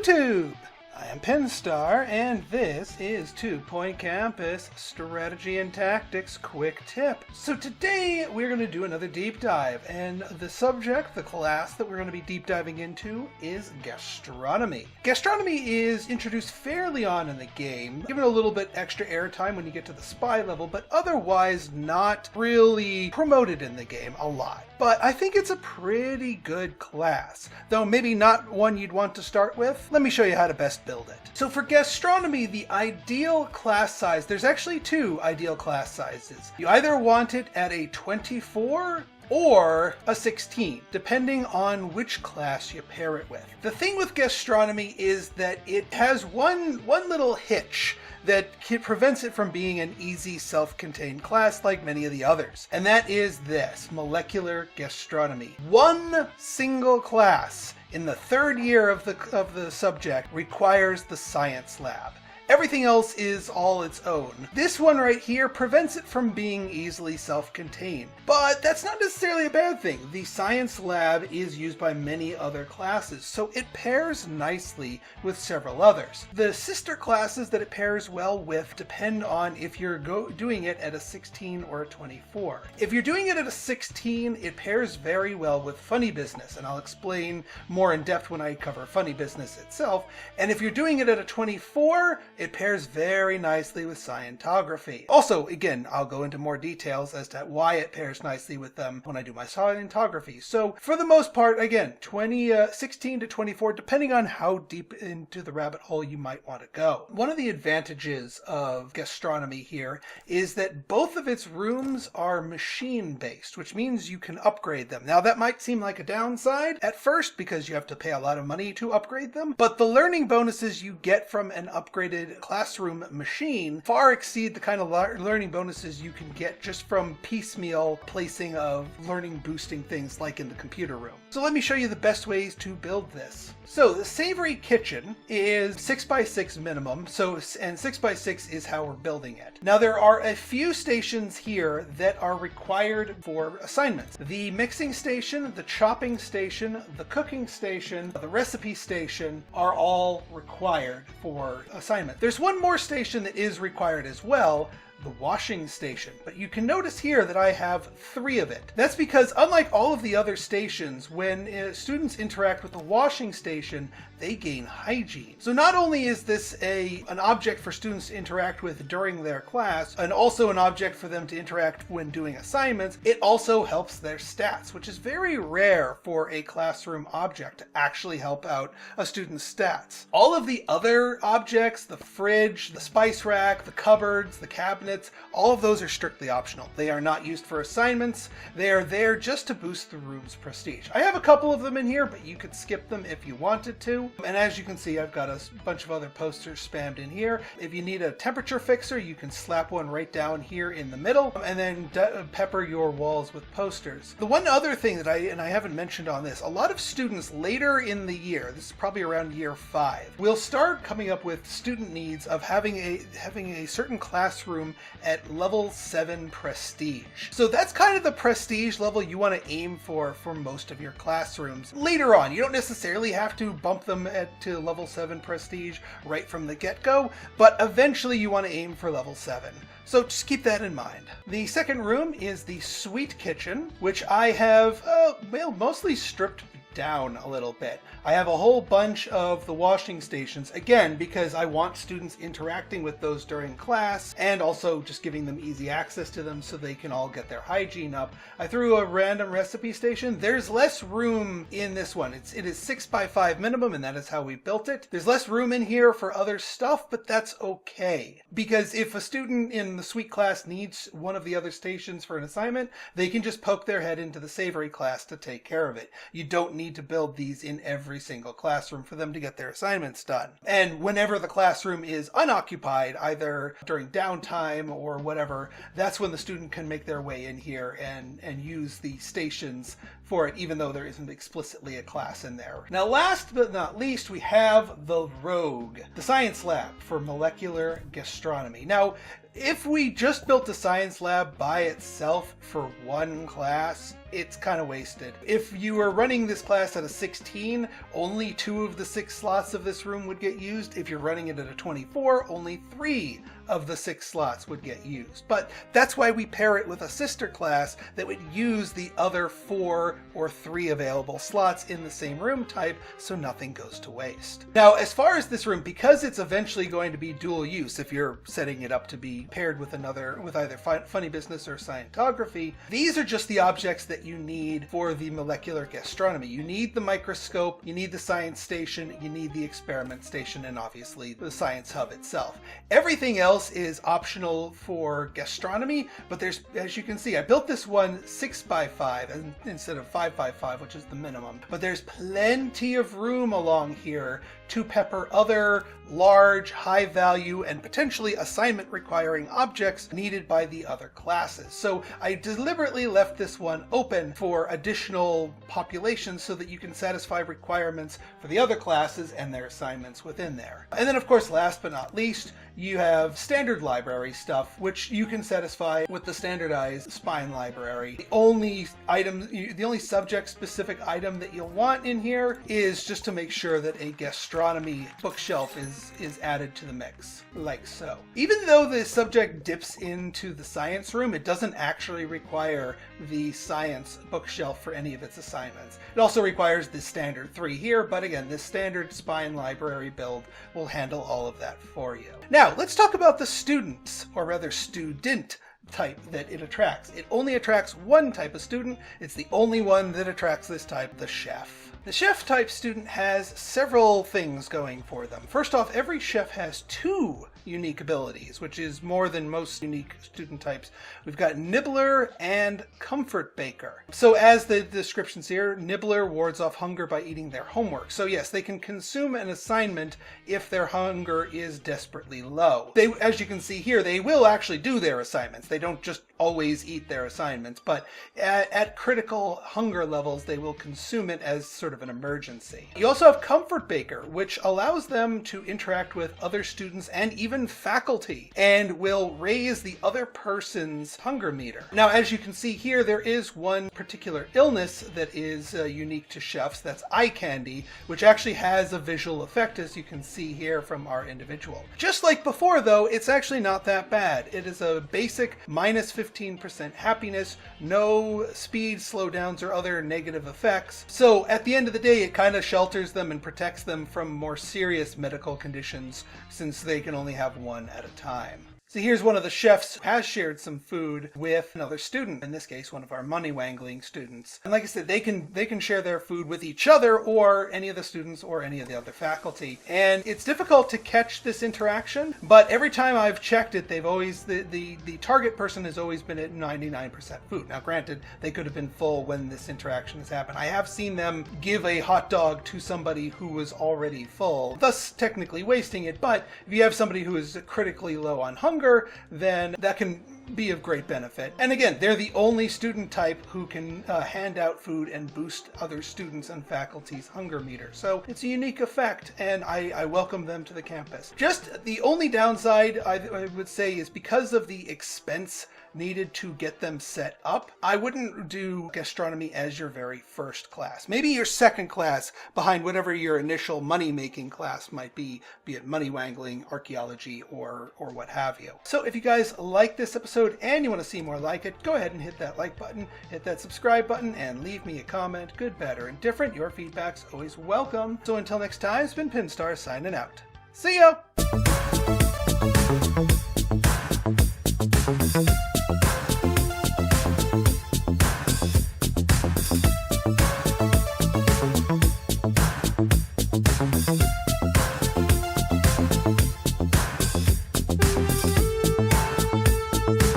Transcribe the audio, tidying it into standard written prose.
YouTube! I am Pinstar, and this is 2 Point Campus Strategy and Tactics Quick Tip. So today we're going to do another deep dive, and the subject, the class that we're going to be deep diving into is Gastronomy. Gastronomy is introduced fairly on in the game, given a little bit extra airtime when you get to the spy level, but otherwise not really promoted in the game a lot. But I think it's a pretty good class, though maybe not one you'd want to start with. Let me show you how to best build it. So for Gastronomy, the ideal class size, there's actually two ideal class sizes. You either want it at a 24 or a 16, depending on which class you pair it with. The thing with Gastronomy is that it has one little hitch that prevents it from being an easy self-contained class like many of the others. And that is this, Molecular Gastronomy. One single class in the third year of the subject requires the science lab. Everything else is all its own. This one right here prevents it from being easily self-contained, but that's not necessarily a bad thing. The science lab is used by many other classes, so it pairs nicely with several others. The sister classes that it pairs well with depend on if you're doing it at a 16 or a 24. If you're doing it at a 16, it pairs very well with Funny Business, and I'll explain more in depth when I cover Funny Business itself. And if you're doing it at a 24, it pairs very nicely with Scientography. Also, again, I'll go into more details as to why it pairs nicely with them when I do my Scientography. So, for the most part, again, 16 to 24, depending on how deep into the rabbit hole you might want to go. One of the advantages of Gastronomy here is that both of its rooms are machine-based, which means you can upgrade them. Now, that might seem like a downside at first because you have to pay a lot of money to upgrade them, but the learning bonuses you get from an upgraded classroom machine far exceed the kind of learning bonuses you can get just from piecemeal placing of learning boosting things like in the computer room. So let me show you the best ways to build this. So the Savory Kitchen is 6x6 minimum, and 6x6 is how we're building it. Now there are a few stations here that are required for assignments. The mixing station, the chopping station, the cooking station, the recipe station are all required for assignments. There's one more station that is required as well, the washing station, but you can notice here that I have 3 of it. That's because unlike all of the other stations, when students interact with the washing station, they gain hygiene. So not only is this an object for students to interact with during their class, and also an object for them to interact when doing assignments, it also helps their stats, which is very rare for a classroom object to actually help out a student's stats. All of the other objects, the fridge, the spice rack, the cupboards, the cabinets, all of those are strictly optional. They are not used for assignments. They are there just to boost the room's prestige. I have a couple of them in here, but you could skip them if you wanted to. And as you can see, I've got a bunch of other posters spammed in here. If you need a temperature fixer, you can slap one right down here in the middle and then pepper your walls with posters. The one other thing that I haven't mentioned on this, a lot of students later in the year, this is probably around year 5, will start coming up with student needs of having a certain classroom at level 7 prestige. So that's kind of the prestige level you want to aim for most of your classrooms. Later on, you don't necessarily have to bump them to level 7 prestige right from the get-go, but eventually you want to aim for level 7. So just keep that in mind. The second room is the Sweet Kitchen, which I have mostly stripped down a little bit. I have a whole bunch of the washing stations, again, because I want students interacting with those during class and also just giving them easy access to them so they can all get their hygiene up. I threw a random recipe station. There's less room in this one. It is 6x5 minimum, and that is how we built it. There's less room in here for other stuff, but that's okay. Because if a student in the sweet class needs one of the other stations for an assignment, they can just poke their head into the savory class to take care of it. You don't need to build these in every single classroom for them to get their assignments done. And whenever the classroom is unoccupied, either during downtime or whatever, that's when the student can make their way in here and use the stations for it, even though there isn't explicitly a class in there. Now, last but not least, we have the Rogue, the science lab for molecular gastronomy. Now, if we just built a science lab by itself for one class, it's kind of wasted. If you were running this class at a 16, only 2 of the 6 slots of this room would get used. If you're running it at a 24, only 3 of the 6 slots would get used. But that's why we pair it with a sister class that would use the other 4 or 3 available slots in the same room type, so nothing goes to waste. Now, as far as this room, because it's eventually going to be dual use if you're setting it up to be paired with either funny business or scientography, these are just the objects that you need for the molecular gastronomy. You need the microscope, you need the science station, you need the experiment station, and obviously the science hub itself. Everything else is optional for gastronomy, but there's, as you can see, I built this one 6x5 instead of 5x5, which is the minimum. But there's plenty of room along here to pepper other large, high value, and potentially assignment requiring objects needed by the other classes. So I deliberately left this one open for additional populations so that you can satisfy requirements for the other classes and their assignments within there. And then, of course, last but not least, you have standard library stuff, which you can satisfy with the standardized spine library. The only subject-specific item that you'll want in here is just to make sure that a gastronomy bookshelf is added to the mix, like so. Even though the subject dips into the science room, it doesn't actually require the science bookshelf for any of its assignments. It also requires the standard 3 here, but again, this standard spine library build will handle all of that for you. Now, let's talk about the students, or rather student type that it attracts. It only attracts one type of student. It's the only one that attracts this type, the chef. The chef type student has several things going for them. First off, every chef has 2 unique abilities, which is more than most unique student types. We've got Nibbler and Comfort Baker. So as the descriptions here, Nibbler wards off hunger by eating their homework. So yes, they can consume an assignment if their hunger is desperately low. As you can see here, they will actually do their assignments. They don't just always eat their assignments, but at critical hunger levels, they will consume it as sort of an emergency. You also have Comfort Baker, which allows them to interact with other students and even faculty, and will raise the other person's hunger meter. Now, as you can see here, there is one particular illness that is unique to chefs. That's eye candy, which actually has a visual effect, as you can see here from our individual. Just like before, though, it's actually not that bad. It is a basic minus 15% happiness, no speed slowdowns or other negative effects. So at the end of the day, it kind of shelters them and protects them from more serious medical conditions, since they can only have one at a time. So here's one of the chefs who has shared some food with another student, in this case one of our money wangling students. And like I said, they can share their food with each other or any of the students or any of the other faculty. And it's difficult to catch this interaction, but every time I've checked it, they've always the target person has always been at 99% food. Now granted, they could have been full when this interaction has happened. I have seen them give a hot dog to somebody who was already full, thus technically wasting it. But if you have somebody who is critically low on hunger, then that can be of great benefit. And again, they're the only student type who can hand out food and boost other students and faculty's hunger meter. So it's a unique effect, and I welcome them to the campus. Just the only downside I would say is because of the expense needed to get them set up, I wouldn't do gastronomy as your very first class. Maybe your second class behind whatever your initial money-making class might be it money wangling, archaeology, or what have you. So if you guys like this episode and you want to see more like it, go ahead and hit that like button, hit that subscribe button, and leave me a comment, good, bad, or indifferent. Your feedback's always welcome. So until next time, it's been Pinstar signing out. See ya!